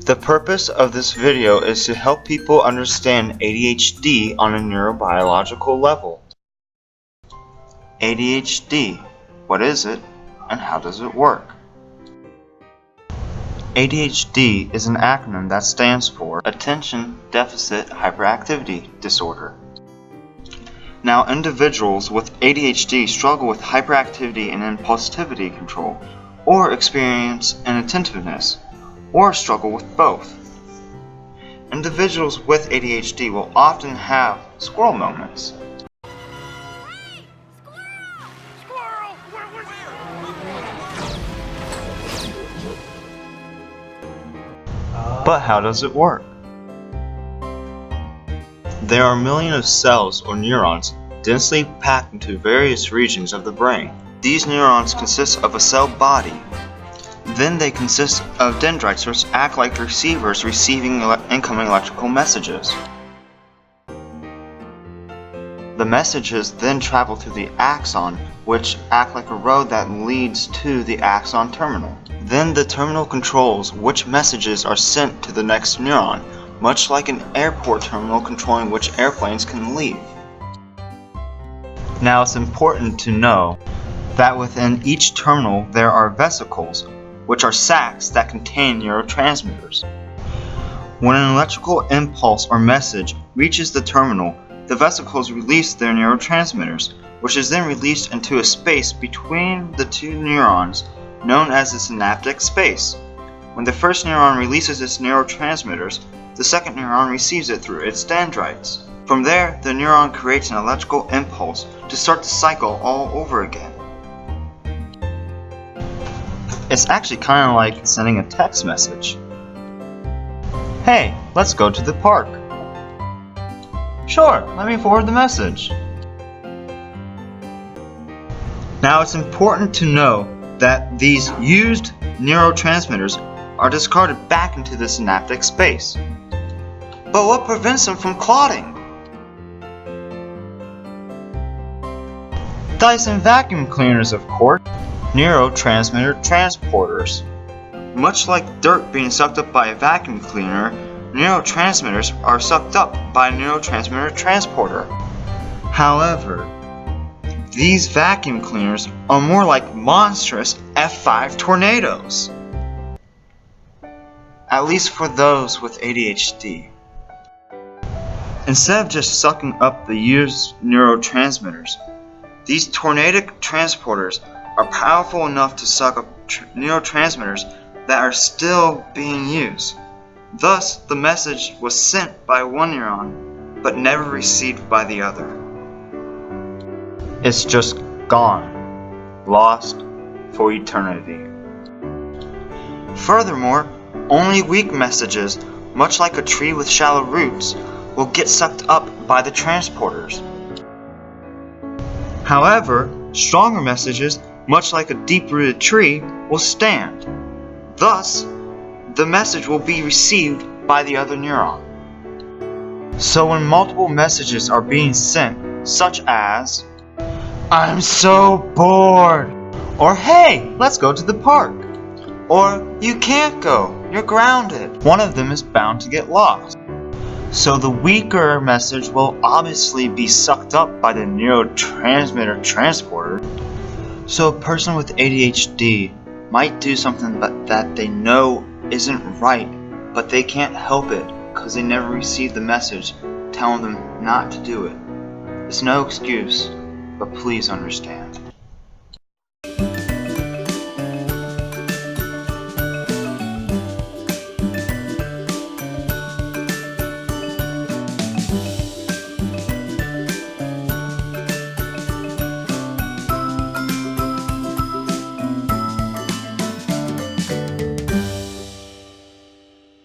The purpose of this video is to help people understand ADHD on a neurobiological level. ADHD, what is it and how does it work? ADHD is an acronym that stands for Attention Deficit Hyperactivity Disorder. Now, individuals with ADHD struggle with hyperactivity and impulsivity control, or experience inattentiveness, or struggle with both. Individuals with ADHD will often have squirrel moments. Hey! Squirrel! Squirrel! But how does it work? There are millions of cells or neurons densely packed into various regions of the brain. These neurons consist of a cell body. Then they consist of dendrites, which act like receivers receiving incoming electrical messages. The messages then travel to the axon, which act like a road that leads to the axon terminal. Then the terminal controls which messages are sent to the next neuron, much like an airport terminal controlling which airplanes can leave. Now, it's important to know that within each terminal there are vesicles, which are sacs that contain neurotransmitters. When an electrical impulse or message reaches the terminal, the vesicles release their neurotransmitters, which is then released into a space between the two neurons known as the synaptic space. When the first neuron releases its neurotransmitters, the second neuron receives it through its dendrites. From there, the neuron creates an electrical impulse to start the cycle all over again. It's actually kind of like sending a text message. Hey, let's go to the park. Sure, let me forward the message. Now, it's important to know that these used neurotransmitters are discarded back into the synaptic space. But what prevents them from clotting? Dyson vacuum cleaners, of course. Neurotransmitter transporters. Much like dirt being sucked up by a vacuum cleaner, neurotransmitters are sucked up by a neurotransmitter transporter. However, these vacuum cleaners are more like monstrous F5 tornadoes. At least for those with ADHD. Instead of just sucking up the used neurotransmitters, these tornadic transporters are powerful enough to suck up neurotransmitters that are still being used. Thus, the message was sent by one neuron, but never received by the other. It's just gone, lost for eternity. Furthermore, only weak messages, much like a tree with shallow roots, will get sucked up by the transporters. However, stronger messages, much like a deep-rooted tree, will stand. Thus, the message will be received by the other neuron. So when multiple messages are being sent, such as, "I'm so bored," or "Hey, let's go to the park," or "You can't go, you're grounded," one of them is bound to get lost. So the weaker message will obviously be sucked up by the neurotransmitter transporter. So a person with ADHD might do something that they know isn't right, but they can't help it because they never received the message telling them not to do it. It's no excuse, but please understand.